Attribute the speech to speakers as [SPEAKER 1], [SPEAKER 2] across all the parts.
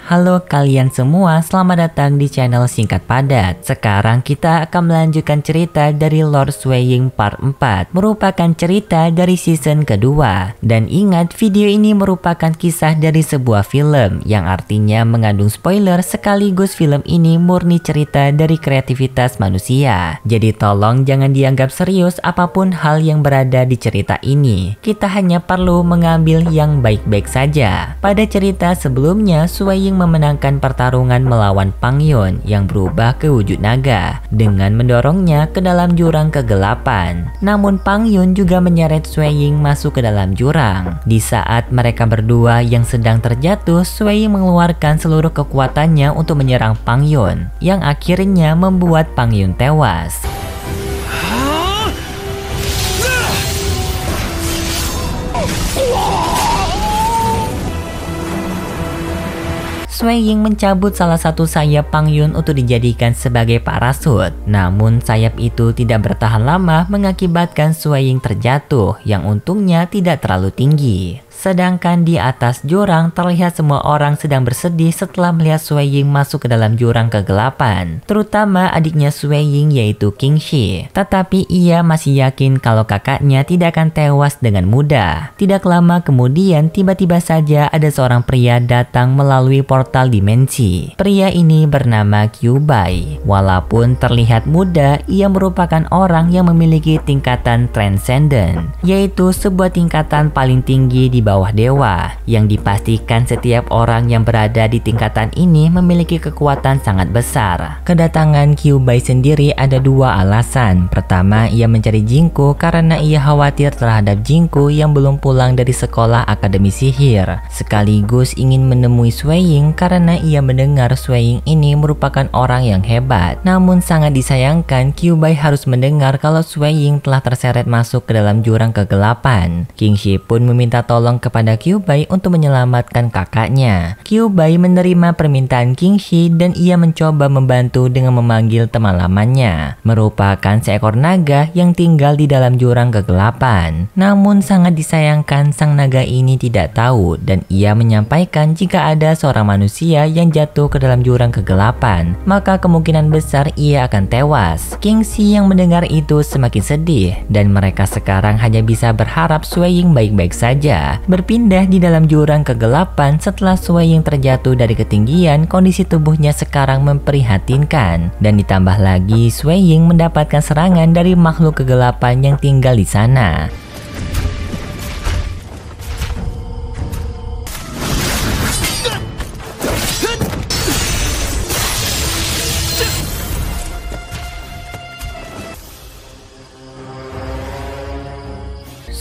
[SPEAKER 1] Halo kalian semua, selamat datang di channel Singkat Padat. Sekarang kita akan melanjutkan cerita dari Lord Swaying Part 4, merupakan cerita dari season kedua. Dan ingat, video ini merupakan kisah dari sebuah film, yang artinya mengandung spoiler sekaligus film ini murni cerita dari kreativitas manusia. Jadi tolong jangan dianggap serius apapun hal yang berada di cerita ini. Kita hanya perlu mengambil yang baik-baik saja. Pada cerita sebelumnya, Swaying memenangkan pertarungan melawan Pang Yun yang berubah ke wujud naga dengan mendorongnya ke dalam jurang kegelapan. Namun Pang Yun juga menyeret Swaying masuk ke dalam jurang. Di saat mereka berdua yang sedang terjatuh, Swaying mengeluarkan seluruh kekuatannya untuk menyerang Pang Yun yang akhirnya membuat Pang Yun tewas. Swaying mencabut salah satu sayap Pang Yun untuk dijadikan sebagai parasut. Namun sayap itu tidak bertahan lama mengakibatkan Swaying terjatuh yang untungnya tidak terlalu tinggi. Sedangkan di atas jurang terlihat semua orang sedang bersedih setelah melihat Swaying masuk ke dalam jurang kegelapan, terutama adiknya Swaying yaitu King Shi. Tetapi ia masih yakin kalau kakaknya tidak akan tewas dengan mudah. Tidak lama kemudian tiba-tiba saja ada seorang pria datang melalui portal dimensi. Pria ini bernama Kyubai. Walaupun terlihat muda, ia merupakan orang yang memiliki tingkatan transcendent, yaitu sebuah tingkatan paling tinggi di bawah dewa, yang dipastikan setiap orang yang berada di tingkatan ini memiliki kekuatan sangat besar. Kedatangan Kyubai sendiri ada dua alasan. Pertama, ia mencari Jingko karena ia khawatir terhadap Jingko yang belum pulang dari sekolah akademi sihir. Sekaligus ingin menemui Swaying karena ia mendengar Swaying ini merupakan orang yang hebat. Namun sangat disayangkan, Kyubai harus mendengar kalau Swaying telah terseret masuk ke dalam jurang kegelapan. King Shi pun meminta tolong kepada Kyubai untuk menyelamatkan kakaknya. Kyubai menerima permintaan King Shi dan ia mencoba membantu dengan memanggil teman lamanya, merupakan seekor naga yang tinggal di dalam jurang kegelapan. Namun sangat disayangkan sang naga ini tidak tahu dan ia menyampaikan jika ada seorang manusia yang jatuh ke dalam jurang kegelapan, maka kemungkinan besar ia akan tewas. King Shi yang mendengar itu semakin sedih dan mereka sekarang hanya bisa berharap Swaying baik-baik saja. Berpindah di dalam jurang kegelapan setelah Swaying terjatuh dari ketinggian, kondisi tubuhnya sekarang memprihatinkan. Dan ditambah lagi Swaying mendapatkan serangan dari makhluk kegelapan yang tinggal di sana.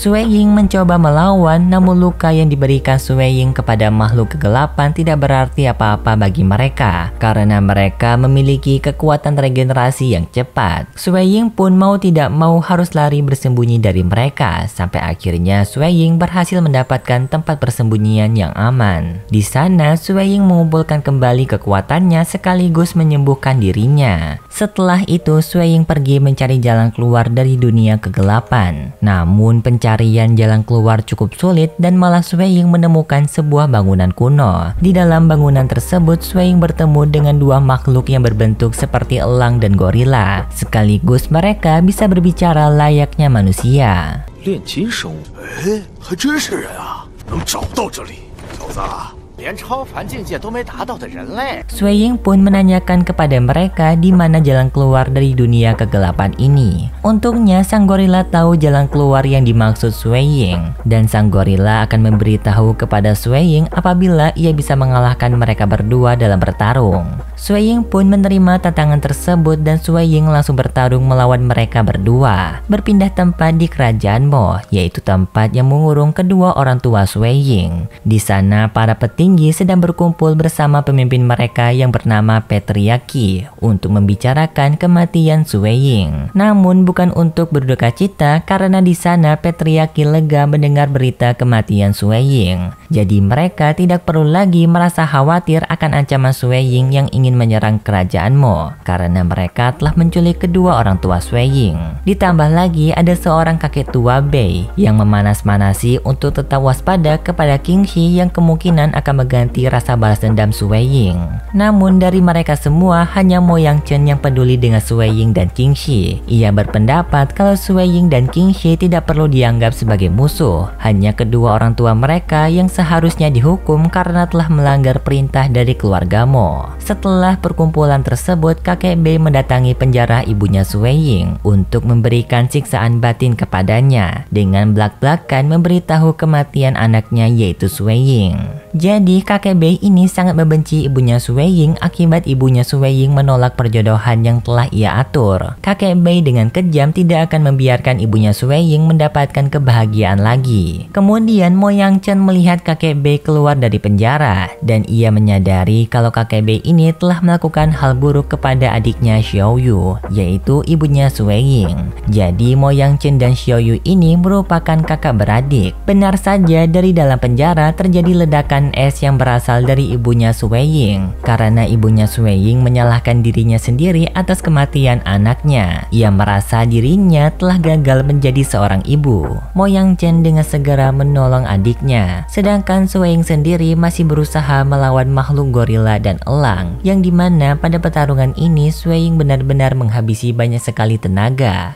[SPEAKER 1] Swaying mencoba melawan, namun luka yang diberikan Swaying kepada makhluk kegelapan tidak berarti apa-apa bagi mereka, karena mereka memiliki kekuatan regenerasi yang cepat. Swaying pun mau tidak mau harus lari bersembunyi dari mereka, sampai akhirnya Swaying berhasil mendapatkan tempat persembunyian yang aman. Di sana, Swaying mengumpulkan kembali kekuatannya sekaligus menyembuhkan dirinya. Setelah itu, Swaying pergi mencari jalan keluar dari dunia kegelapan. Namun pencarian jalan keluar cukup sulit dan malah Swaying menemukan sebuah bangunan kuno. Di dalam bangunan tersebut, Swaying bertemu dengan dua makhluk yang berbentuk seperti elang dan gorila. Sekaligus mereka bisa berbicara layaknya manusia. Swaying pun menanyakan kepada mereka di mana jalan keluar dari dunia kegelapan ini. Untungnya sang gorila tahu jalan keluar yang dimaksud Swaying, dan sang gorila akan memberitahu kepada Swaying apabila ia bisa mengalahkan mereka berdua dalam bertarung. Swaying pun menerima tantangan tersebut dan Swaying langsung bertarung melawan mereka berdua. Berpindah tempat di kerajaan Mo, yaitu tempat yang mengurung kedua orang tua Swaying. Di sana para petinggi sedang berkumpul bersama pemimpin mereka yang bernama Patriarki untuk membicarakan kematian Swaying. Namun bukan untuk berduka cita karena di sana Patriarki lega mendengar berita kematian Swaying. Jadi mereka tidak perlu lagi merasa khawatir akan ancaman Sui Ying yang ingin menyerang kerajaan Mo, karena mereka telah menculik kedua orang tua Sui Ying. Ditambah lagi ada seorang kakek tua Bei yang memanas-manasi untuk tetap waspada kepada King Shi yang kemungkinan akan mengganti rasa balas dendam Sui Ying. Namun dari mereka semua hanya Mo Yang Chen yang peduli dengan Sui Ying dan King Shi. Ia berpendapat kalau Sui Ying dan King Shi tidak perlu dianggap sebagai musuh, hanya kedua orang tua mereka yang seharusnya dihukum karena telah melanggar perintah dari keluarga Mo. Setelah perkumpulan tersebut, kakek Bei mendatangi penjara ibunya Sui Ying untuk memberikan siksaan batin kepadanya dengan belak-belakan memberitahu kematian anaknya yaitu Sui Ying. Jadi kakek Bei ini sangat membenci ibunya Sui Ying akibat ibunya Sui Ying menolak perjodohan yang telah ia atur. Kakek Bei dengan kejam tidak akan membiarkan ibunya Sui Ying mendapatkan kebahagiaan lagi. Kemudian Mo Yang Chen melihat kakek Bei keluar dari penjara dan ia menyadari kalau kakek Bei ini telah melakukan hal buruk kepada adiknya Xiao Yu, yaitu ibunya Sui Ying. Jadi Mo Yang Chen dan Xiao Yu ini merupakan kakak beradik. Benar saja dari dalam penjara terjadi ledakan es yang berasal dari ibunya Sui Ying karena ibunya Sui Ying menyalahkan dirinya sendiri atas kematian anaknya. Ia merasa dirinya telah gagal menjadi seorang ibu. Mo Yang Chen dengan segera menolong adiknya, sedangkan Sui Ying sendiri masih berusaha melawan makhluk gorila dan elang, yang dimana pada pertarungan ini Sui Ying benar-benar menghabisi banyak sekali tenaga.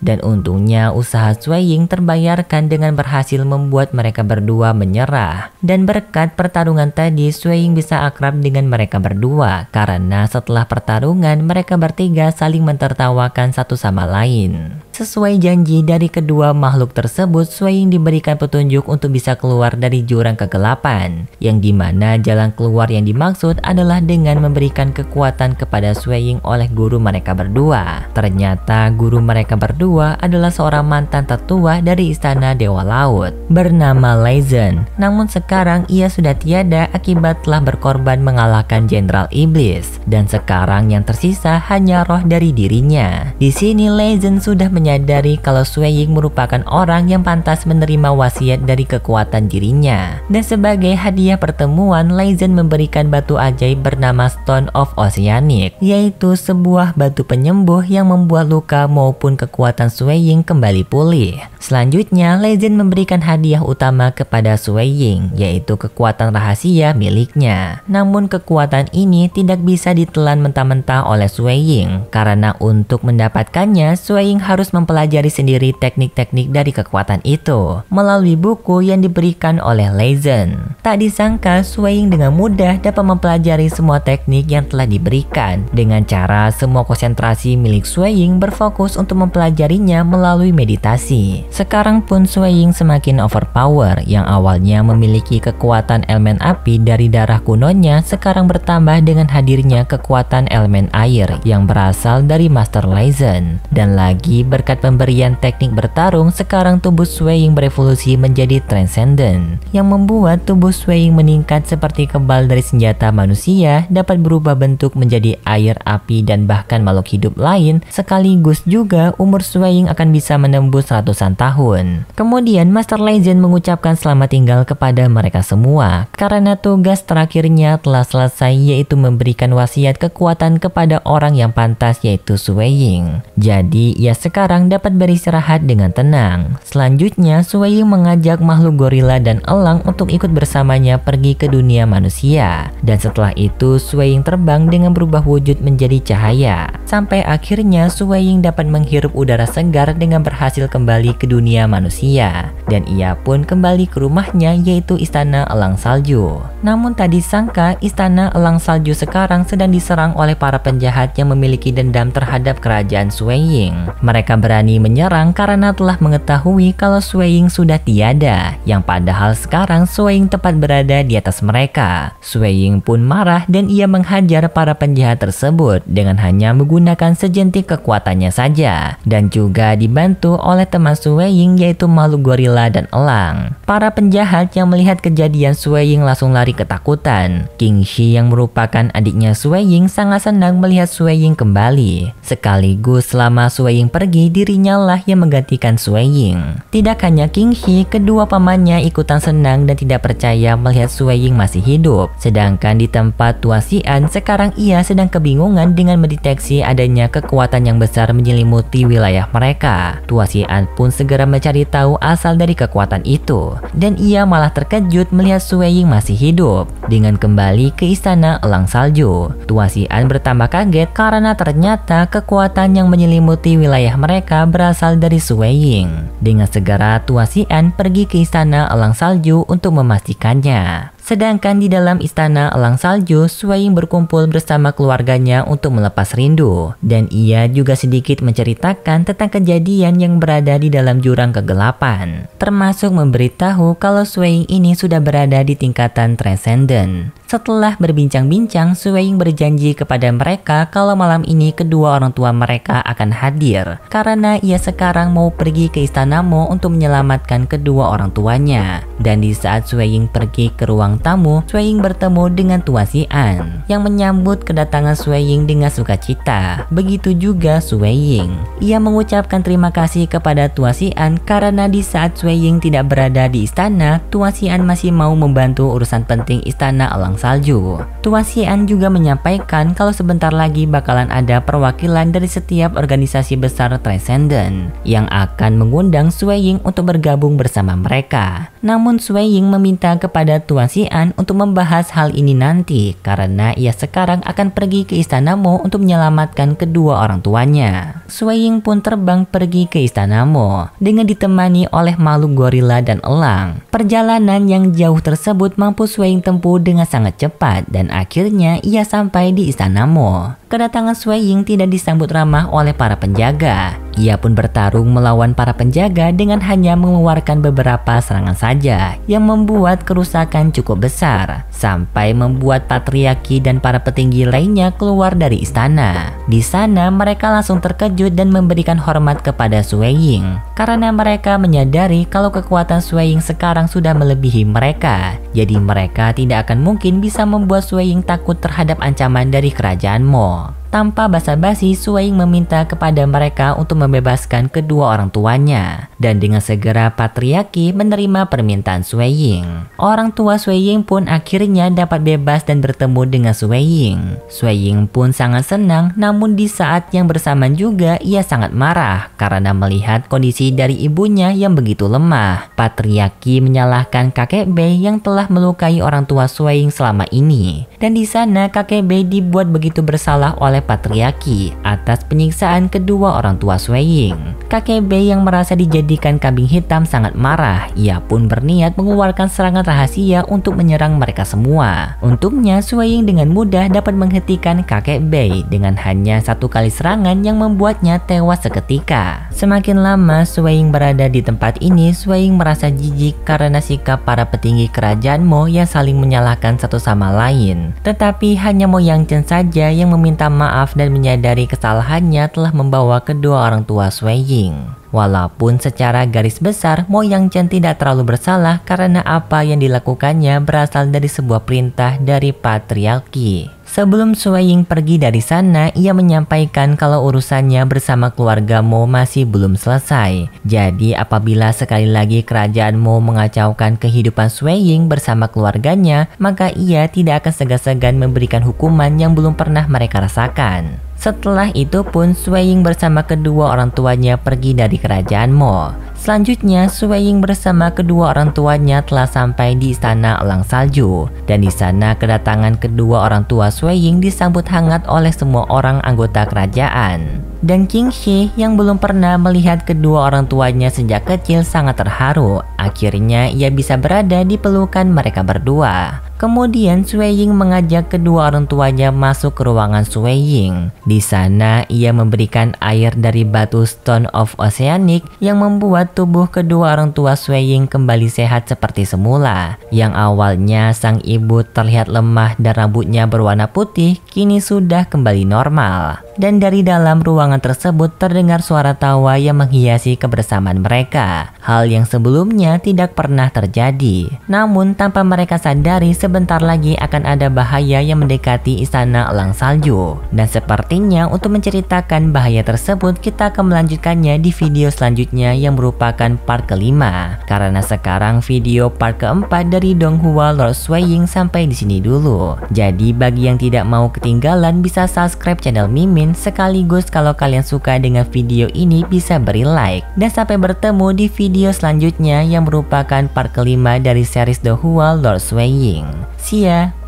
[SPEAKER 1] Dan untungnya usaha Sui Ying terbayarkan dengan berhasil membuat mereka berdua menyerah. Dan berkat pertarungan tadi, Sui Ying bisa akrab dengan mereka berdua karena setelah pertarungan mereka bertiga saling mentertawakan satu sama lain. Sesuai janji dari kedua makhluk tersebut, Sui Ying diberikan petunjuk untuk bisa keluar dari jurang kegelapan, yang dimana jalan keluar yang dimaksud adalah dengan memberikan kekuatan kepada Sui Ying oleh guru mereka berdua. Ternyata guru mereka berdua adalah seorang mantan tetua dari istana Dewa Laut bernama Lei Zhen. Namun sekarang ia sudah tiada akibat telah berkorban mengalahkan Jenderal Iblis, dan sekarang yang tersisa hanya roh dari dirinya. Di sini Lei Zhen sudah menyadari kalau Sui Ying merupakan orang yang pantas menerima wasiat dari kekuatan dirinya. Dan sebagai hadiah pertemuan, Lei Zhen memberikan batu ajaib bernama Stone of Oceanic, yaitu sebuah batu penyembuh yang membuat luka maupun kekuatan Sui Ying kembali pulih. Selanjutnya, Lei Zhen memberikan hadiah utama kepada Sui Ying, yaitu kekuatan rahasia miliknya. Namun kekuatan ini tidak bisa ditelan mentah-mentah oleh Sui Ying, karena untuk mendapatkannya, Sui Ying harus mempelajari sendiri teknik-teknik dari kekuatan itu melalui buku yang diberikan oleh Lei Zhen. Tak disangka Sui Ying dengan mudah dapat mempelajari semua teknik yang telah diberikan dengan cara semua konsentrasi milik Sui Ying berfokus untuk mempelajarinya melalui meditasi. Sekarang pun Sui Ying semakin overpower, yang awalnya memiliki kekuatan elemen api dari darah kunonya sekarang bertambah dengan hadirnya kekuatan elemen air yang berasal dari Master Lei Zhen. Dan lagi berkat pemberian teknik bertarung, sekarang tubuh Sui Ying berevolusi menjadi transcendent, yang membuat tubuh Sui Ying meningkat seperti kebal dari senjata manusia, dapat berubah bentuk menjadi air, api, dan bahkan makhluk hidup lain. Sekaligus juga umur Sui Ying akan bisa menembus ratusan tahun. Kemudian Master Lei Zhen mengucapkan selamat tinggal kepada mereka semua karena tugas terakhirnya telah selesai, yaitu memberikan wasiat kekuatan kepada orang yang pantas, yaitu Sui Ying. Jadi ia sekarang dapat beristirahat dengan tenang. Selanjutnya Sui Ying mengajak makhluk gorila dan elang untuk ikut bersamanya pergi ke dunia manusia. Dan setelah itu Sui Ying terbang dengan berubah wujud menjadi cahaya. Sampai akhirnya Sui Ying dapat menghirup udara segar dengan berhasil kembali ke dunia manusia. Dan ia pun kembali ke rumahnya, yaitu Istana Elang Salju. Namun tak disangka Istana Elang Salju sekarang sedang diserang oleh para penjahat yang memiliki dendam terhadap kerajaan Sui Ying. Mereka berani menyerang karena telah mengetahui kalau Sui Ying sudah tiada, yang padahal sekarang Sui Ying tepat berada di atas mereka. Sui Ying pun marah dan ia menghajar para penjahat tersebut dengan hanya menggunakan sejentik kekuatannya saja, dan juga dibantu oleh teman Sui Ying yaitu makhluk gorila dan elang. Para penjahat yang melihat kejadian Sui Ying langsung lari ketakutan. King Shi yang merupakan adiknya Sui Ying sangat senang melihat Sui Ying kembali. Sekaligus selama Sui Ying pergi, dirinya lah yang menggantikan Sui Ying. Tidak hanya King Shi, kedua pamannya ikutan senang dan tidak percaya melihat Sui Ying masih hidup. Sedangkan di tempat Tua Xian, sekarang ia sedang kebingungan dengan mendeteksi adanya kekuatan yang besar menyelimuti wilayah mereka. Tua Xian pun segera mencari tahu asal dari kekuatan itu, dan ia malah terkejut melihat Sui Ying masih hidup. Dengan kembali ke istana elang salju, Tua Xian bertambah kaget karena ternyata kekuatan yang menyelimuti wilayah mereka berasal dari Sui Ying. Dengan segera Tua Xian pergi ke istana elang salju untuk memastikannya. Sedangkan di dalam istana elang salju, Sui Ying berkumpul bersama keluarganya untuk melepas rindu, dan ia juga sedikit menceritakan tentang kejadian yang berada di dalam jurang kegelapan, termasuk memberitahu kalau Sui Ying ini sudah berada di tingkatan transcendent. Setelah berbincang-bincang, Sui Ying berjanji kepada mereka kalau malam ini kedua orang tua mereka akan hadir, karena ia sekarang mau pergi ke istana Mo untuk menyelamatkan kedua orang tuanya. Dan di saat Sui Ying pergi ke ruang tamu, Sui Ying bertemu dengan Tua Xian yang menyambut kedatangan Sui Ying dengan sukacita. Begitu juga Sui Ying. Ia mengucapkan terima kasih kepada Tua Xian karena di saat Sui Ying tidak berada di istana, Tua Xian masih mau membantu urusan penting istana elang salju. Tua Xian juga menyampaikan kalau sebentar lagi bakalan ada perwakilan dari setiap organisasi besar Transcendent yang akan mengundang Sui Ying untuk bergabung bersama mereka. Namun Sui Ying meminta kepada Tua Xian untuk membahas hal ini nanti karena ia sekarang akan pergi ke istana Mo untuk menyelamatkan kedua orang tuanya. Sui Ying pun terbang pergi ke istana Mo dengan ditemani oleh makhluk gorila dan elang. Perjalanan yang jauh tersebut mampu Sui Ying tempuh dengan sangat cepat dan akhirnya ia sampai di istana Mo. Kedatangan Sui Ying tidak disambut ramah oleh para penjaga. Ia pun bertarung melawan para penjaga dengan hanya mengeluarkan beberapa serangan saja yang membuat kerusakan cukup besar, sampai membuat patriarki dan para petinggi lainnya keluar dari istana. Di sana mereka langsung terkejut dan memberikan hormat kepada Sui Ying karena mereka menyadari kalau kekuatan Sui Ying sekarang sudah melebihi mereka. Jadi mereka tidak akan mungkin bisa membuat Sui Ying takut terhadap ancaman dari kerajaan Mo. Tanpa basa-basi, Sui Ying meminta kepada mereka untuk membebaskan kedua orang tuanya. Dan dengan segera patriarki menerima permintaan Sui Ying. Orang tua Sui Ying pun akhirnya dapat bebas dan bertemu dengan Sui Ying. Sui Ying pun sangat senang, namun di saat yang bersamaan juga ia sangat marah karena melihat kondisi dari ibunya yang begitu lemah. Patriarki menyalahkan kakek Bei yang telah melukai orang tua Sui Ying selama ini. Dan di sana kakek Bei dibuat begitu bersalah oleh patriarki atas penyiksaan kedua orang tua Sui Ying. Kakek Bei yang merasa dijadikan kambing hitam sangat marah. Ia pun berniat mengeluarkan serangan rahasia untuk menyerang mereka semua. Untungnya Sui Ying dengan mudah dapat menghentikan kakek Bei dengan hanya satu kali serangan yang membuatnya tewas seketika. Semakin lama Sui Ying berada di tempat ini, Sui Ying merasa jijik karena sikap para petinggi kerajaan Mo yang saling menyalahkan satu sama lain. Tetapi hanya Mo Yangchen saja yang meminta maaf dan menyadari kesalahannya telah membawa kedua orang tua Sui Ying. Walaupun secara garis besar Mo Yangchen tidak terlalu bersalah karena apa yang dilakukannya berasal dari sebuah perintah dari patriarki. Sebelum Sui Ying pergi dari sana, ia menyampaikan kalau urusannya bersama keluarga Mo masih belum selesai. Jadi apabila sekali lagi kerajaan Mo mengacaukan kehidupan Sui Ying bersama keluarganya, maka ia tidak akan segan-segan memberikan hukuman yang belum pernah mereka rasakan. Setelah itu pun Sui Ying bersama kedua orang tuanya pergi dari kerajaan Mo. Selanjutnya Sui Ying bersama kedua orang tuanya telah sampai di istana elang salju, dan di sana kedatangan kedua orang tua Sui Ying disambut hangat oleh semua orang anggota kerajaan. Dan Qingxi yang belum pernah melihat kedua orang tuanya sejak kecil sangat terharu. Akhirnya ia bisa berada di pelukan mereka berdua. Kemudian Sui Ying mengajak kedua orang tuanya masuk ke ruangan Sui Ying. Di sana ia memberikan air dari batu Stone of Oceanic yang membuat tubuh kedua orang tua Sui Ying kembali sehat seperti semula. Yang awalnya sang ibu terlihat lemah dan rambutnya berwarna putih, kini sudah kembali normal. Dan dari dalam ruangan tersebut terdengar suara tawa yang menghiasi kebersamaan mereka. Hal yang sebelumnya tidak pernah terjadi. Namun tanpa mereka sadari, sebentar lagi akan ada bahaya yang mendekati istana elang salju. Dan sepertinya untuk menceritakan bahaya tersebut, kita akan melanjutkannya di video selanjutnya yang merupakan part kelima. Karena sekarang video part keempat dari Donghua Lord Sui Ying sampai di sini dulu. Jadi bagi yang tidak mau ketinggalan bisa subscribe channel Mimin. Sekaligus kalau kalian suka dengan video ini bisa beri like. Dan sampai bertemu di video selanjutnya yang merupakan part kelima dari series Donghua Lord Sui Ying. See ya!